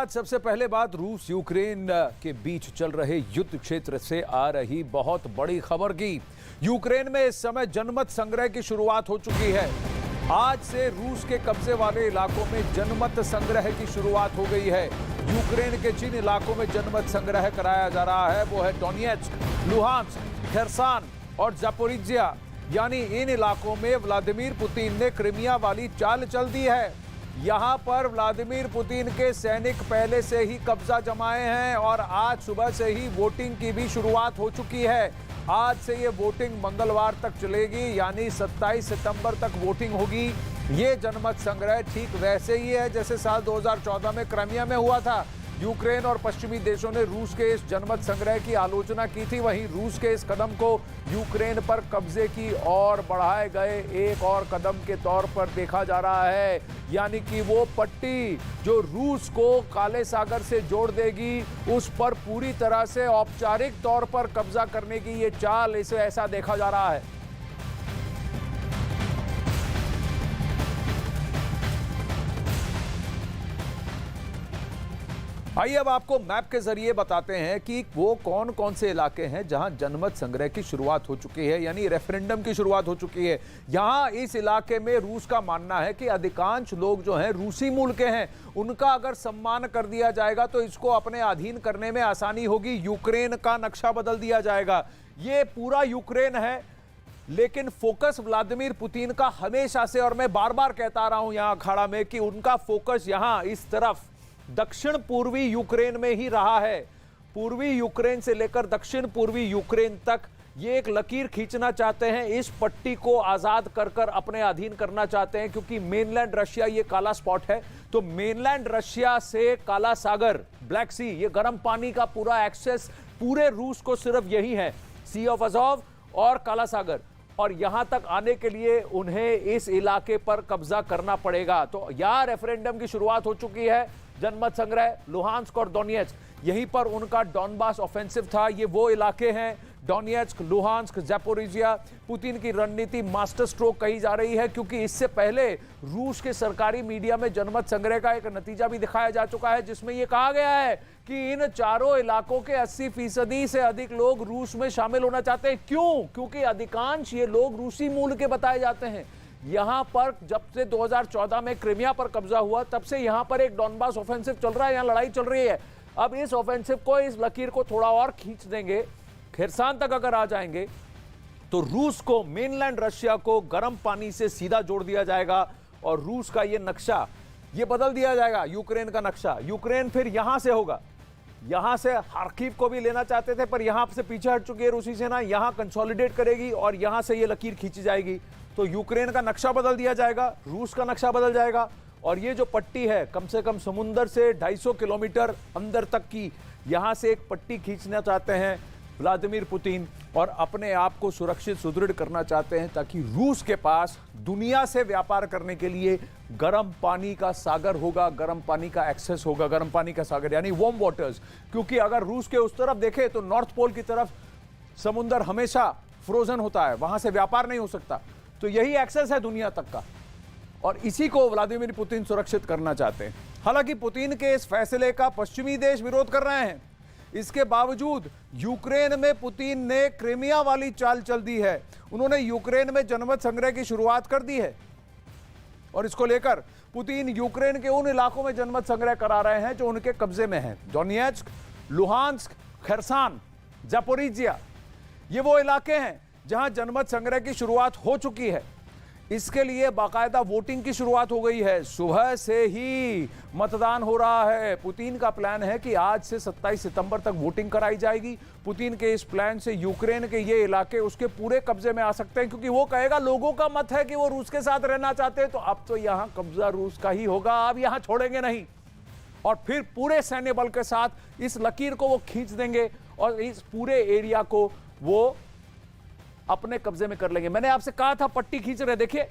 आज सबसे पहले बात रूस यूक्रेन के बीच चल रहे युद्ध क्षेत्र से आ रही बहुत बड़ी खबर की। यूक्रेन में इस समय जनमत संग्रह की शुरुआत हो चुकी है। आज से रूस के कब्जे वाले इलाकों में जनमत संग्रह की शुरुआत हो गई है। यूक्रेन के जिन इलाकों में जनमत संग्रह कराया जा रहा है वो है डोनेट्स्क, लुहांस्क, खेरसन और जापोरिजिया। यानी इन इलाकों में व्लादिमीर पुतिन ने क्रिमिया वाली चाल चल दी है। यहां पर व्लादिमीर पुतिन के सैनिक पहले से ही कब्जा जमाए हैं और आज सुबह से ही वोटिंग की भी शुरुआत हो चुकी है। आज से ये वोटिंग मंगलवार तक चलेगी, यानी 27 सितंबर तक वोटिंग होगी। ये जनमत संग्रह ठीक वैसे ही है जैसे साल 2014 में क्रिमिया में हुआ था। यूक्रेन और पश्चिमी देशों ने रूस के इस जनमत संग्रह की आलोचना की थी। वहीं रूस के इस कदम को यूक्रेन पर कब्जे की ओर बढ़ाए गए एक और कदम के तौर पर देखा जा रहा है। यानी कि वो पट्टी जो रूस को काले सागर से जोड़ देगी, उस पर पूरी तरह से औपचारिक तौर पर कब्जा करने की ये चाल, इसे ऐसा देखा जा रहा है। आइए अब आपको मैप के जरिए बताते हैं कि वो कौन कौन से इलाके हैं जहां जनमत संग्रह की शुरुआत हो चुकी है, यानी रेफरेंडम की शुरुआत हो चुकी है। यहां इस इलाके में रूस का मानना है कि अधिकांश लोग जो हैं रूसी मूल के हैं। उनका अगर सम्मान कर दिया जाएगा तो इसको अपने अधीन करने में आसानी होगी। यूक्रेन का नक्शा बदल दिया जाएगा। ये पूरा यूक्रेन है, लेकिन फोकस व्लादिमीर पुतिन का हमेशा से, और मैं बार बार कहता रहा हूं यहां अखाड़ा में, कि उनका फोकस यहां इस तरफ दक्षिण पूर्वी यूक्रेन में ही रहा है। पूर्वी यूक्रेन से लेकर दक्षिण पूर्वी यूक्रेन तक ये एक लकीर खींचना चाहते हैं। इस पट्टी को आजाद कर कर अपने अधीन करना चाहते हैं, क्योंकि मेनलैंड रशिया ये काला स्पॉट है। तो मेनलैंड रशिया से काला सागर, ब्लैक सी, ये गर्म पानी का पूरा एक्सेस पूरे रूस को सिर्फ यही है, सी ऑफ अज़ोव और काला सागर। और यहां तक आने के लिए उन्हें इस इलाके पर कब्जा करना पड़ेगा। तो यहां रेफरेंडम की शुरुआत हो चुकी है। जनमत संग्रह लुहांस्क और डोनेट्स्क, यहीं पर उनका डॉनबास ऑफेंसिव था। ये वो इलाके हैं, डोनेट्स्क, लुहांस्क, जापोरिजिया। पुतिन की रणनीति मास्टर स्ट्रोक कही जा रही है, क्योंकि इससे पहले रूस के सरकारी मीडिया में जनमत संग्रह का एक नतीजा भी दिखाया जा चुका है, जिसमें यह कहा गया है कि इन चारों इलाकों के 80% से अधिक लोग रूस में शामिल होना चाहते हैं। क्यों? क्योंकि अधिकांश ये लोग रूसी मूल के बताए जाते हैं। यहां पर जब से 2014 में क्रिमिया पर कब्जा हुआ, तब से यहां पर एक डॉनबास ऑफेंसिव चल रहा है, यहां लड़ाई चल रही है। अब इस ऑफेंसिव को, इस लकीर को थोड़ा और खींच देंगे, खेरसन तक अगर आ जाएंगे तो रूस को, मेनलैंड रशिया को गर्म पानी से सीधा जोड़ दिया जाएगा और रूस का ये नक्शा ये बदल दिया जाएगा, यूक्रेन का नक्शा। यूक्रेन फिर यहां से होगा। यहां से खार्किव को भी लेना चाहते थे, पर यहां से पीछे हट चुकी है रूसी सेना। यहां कंसोलिडेट करेगी और यहां से ये लकीर खींची जाएगी। तो यूक्रेन का नक्शा बदल दिया जाएगा, रूस का नक्शा बदल जाएगा। और ये जो पट्टी है, कम से कम समुद्र से 250 किलोमीटर अंदर तक की, यहां से एक पट्टी खींचना चाहते हैं व्लादिमीर पुतिन और अपने आप को सुरक्षित, सुदृढ़ करना चाहते हैं, ताकि रूस के पास दुनिया से व्यापार करने के लिए गर्म पानी का सागर होगा, गर्म पानी का एक्सेस होगा। गर्म पानी का सागर यानी वार्म वाटर्स, क्योंकि अगर रूस के उस तरफ देखें तो नॉर्थ पोल की तरफ समुद्र हमेशा फ्रोजन होता है, वहां से व्यापार नहीं हो सकता। तो यही एक्सेस है दुनिया तक का, और इसी को व्लादिमीर पुतिन सुरक्षित करना चाहते हैं। हालांकि पुतिन के इस फैसले का पश्चिमी देश विरोध कर रहे हैं। इसके बावजूद यूक्रेन में पुतिन ने क्रिमिया वाली चाल चल दी है। उन्होंने यूक्रेन में जनमत संग्रह की शुरुआत कर दी है और इसको लेकर पुतिन यूक्रेन के उन इलाकों में जनमत संग्रह करा रहे हैं जो उनके कब्जे में हैं। डोनेट्स्क, लुहांस्क, खेरसन, जापोरिजिया, ये वो इलाके हैं जहां जनमत संग्रह की शुरुआत हो चुकी है। इसके लिए बाकायदा वोटिंग की शुरुआत हो गई है। सुबह से ही मतदान हो रहा है। पुतिन का प्लान है कि आज से 27 सितंबर तक वोटिंग कराई जाएगी। पुतिन के इस प्लान से यूक्रेन के ये इलाके उसके पूरे कब्जे में आ सकते हैं, क्योंकि वो कहेगा लोगों का मत है कि वो रूस के साथ रहना चाहते हैं। तो अब तो यहां कब्जा रूस का ही होगा, अब यहां छोड़ेंगे नहीं। और फिर पूरे सैन्य बल के साथ इस लकीर को वो खींच देंगे और इस पूरे एरिया को वो अपने कब्जे में कर लेंगे। मैंने आपसे कहा था पट्टी खींच रहे, देखिए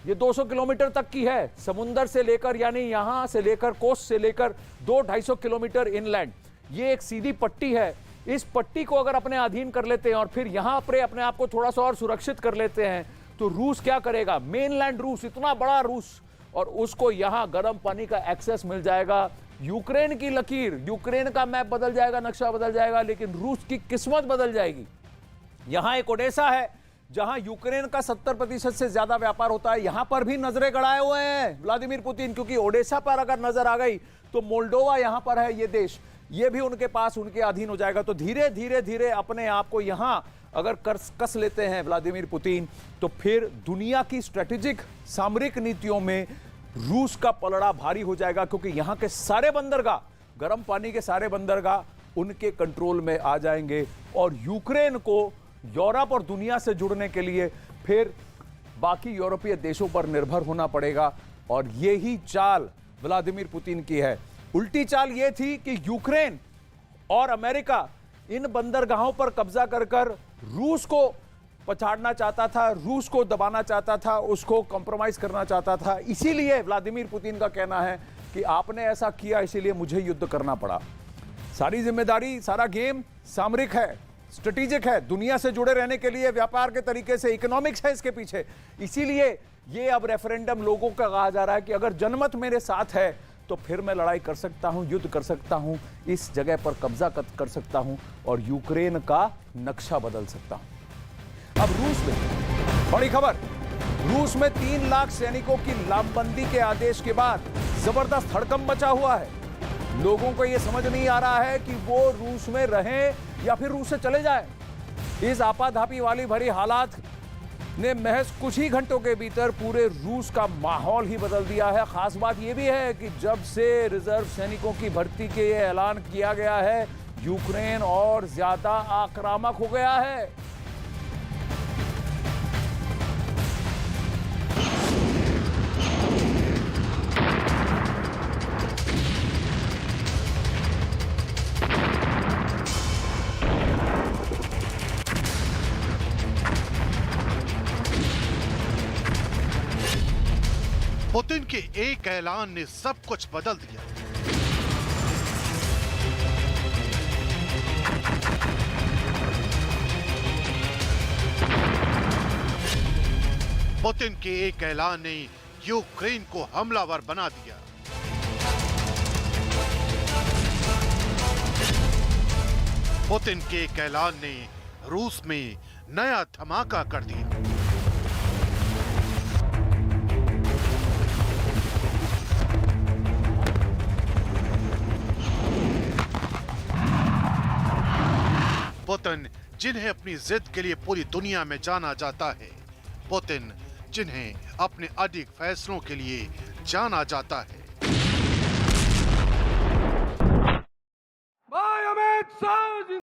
ये 200 किलोमीटर तक की है, समुंदर से लेकर, यानी यहां से लेकर, कोस्ट से लेकर 200-250 किलोमीटर इनलैंड, ये एक सीधी पट्टी है। इस पट्टी को अगर अपने अधीन कर लेते हैं और फिर यहां पर अपने आप को थोड़ा सा और सुरक्षित कर लेते हैं, तो रूस क्या करेगा? मेनलैंड रूस, इतना बड़ा रूस, और उसको यहां गर्म पानी का एक्सेस मिल जाएगा। यूक्रेन की लकीर, यूक्रेन का मैप बदल जाएगा, नक्शा बदल जाएगा, लेकिन रूस की किस्मत बदल जाएगी। यहां एक ओडेसा है जहां यूक्रेन का 70% से ज्यादा व्यापार होता है। यहां पर भी नजरें गड़ाए हुए हैं व्लादिमीर पुतिन, क्योंकि ओडेसा पर अगर नजर आ गई तो मोल्डोवा यहां पर है, ये देश, ये भी उनके पास, उनके अधीन हो जाएगा। तो धीरे धीरे धीरे अपने आप को यहां अगर कस लेते हैं व्लादिमीर पुतिन, तो फिर दुनिया की स्ट्रेटेजिक सामरिक नीतियों में रूस का पलड़ा भारी हो जाएगा, क्योंकि यहां के सारे बंदरगाह, गर्म पानी के सारे बंदरगाह उनके कंट्रोल में आ जाएंगे। और यूक्रेन को यूरोप और दुनिया से जुड़ने के लिए फिर बाकी यूरोपीय देशों पर निर्भर होना पड़ेगा। और यही चाल व्लादिमीर पुतिन की है। उल्टी चाल यह थी कि यूक्रेन और अमेरिका इन बंदरगाहों पर कब्जा कर कर रूस को पछाड़ना चाहता था, रूस को दबाना चाहता था, उसको कॉम्प्रोमाइज करना चाहता था। इसीलिए व्लादिमीर पुतिन का कहना है कि आपने ऐसा किया, इसीलिए मुझे युद्ध करना पड़ा। सारी जिम्मेदारी, सारा गेम सामरिक है, स्ट्रेटेजिक है, दुनिया से जुड़े रहने के लिए, व्यापार के तरीके से, इकोनॉमिक्स है इसके पीछे। इसीलिए ये अब रेफरेंडम लोगों का कहा जा रहा है कि अगर जनमत मेरे साथ है तो फिर मैं लड़ाई कर सकता हूं, युद्ध कर सकता हूं, इस जगह पर कब्जा कर सकता हूं और यूक्रेन का नक्शा बदल सकता हूं। अब रूस में बड़ी खबर, रूस में 3 लाख सैनिकों की लामबंदी के आदेश के बाद जबरदस्त हड़कंप मचा हुआ है। लोगों को यह समझ नहीं आ रहा है कि वो रूस में रहें या फिर रूस से चले जाएं। इस आपाधापी वाली भरी हालात ने महज कुछ ही घंटों के भीतर पूरे रूस का माहौल ही बदल दिया है। खास बात यह भी है कि जब से रिजर्व सैनिकों की भर्ती के ऐलान किया गया है, यूक्रेन और ज्यादा आक्रामक हो गया है। पुतिन के एक ऐलान ने सब कुछ बदल दिया। पुतिन के एक ऐलान ने यूक्रेन को हमलावर बना दिया। पुतिन के एक ऐलान ने रूस में नया धमाका कर दिया। पुतिन जिन्हें अपनी जिद के लिए पूरी दुनिया में जाना जाता है, पुतिन जिन्हें अपने अडिग फैसलों के लिए जाना जाता है। भाई अमित शाह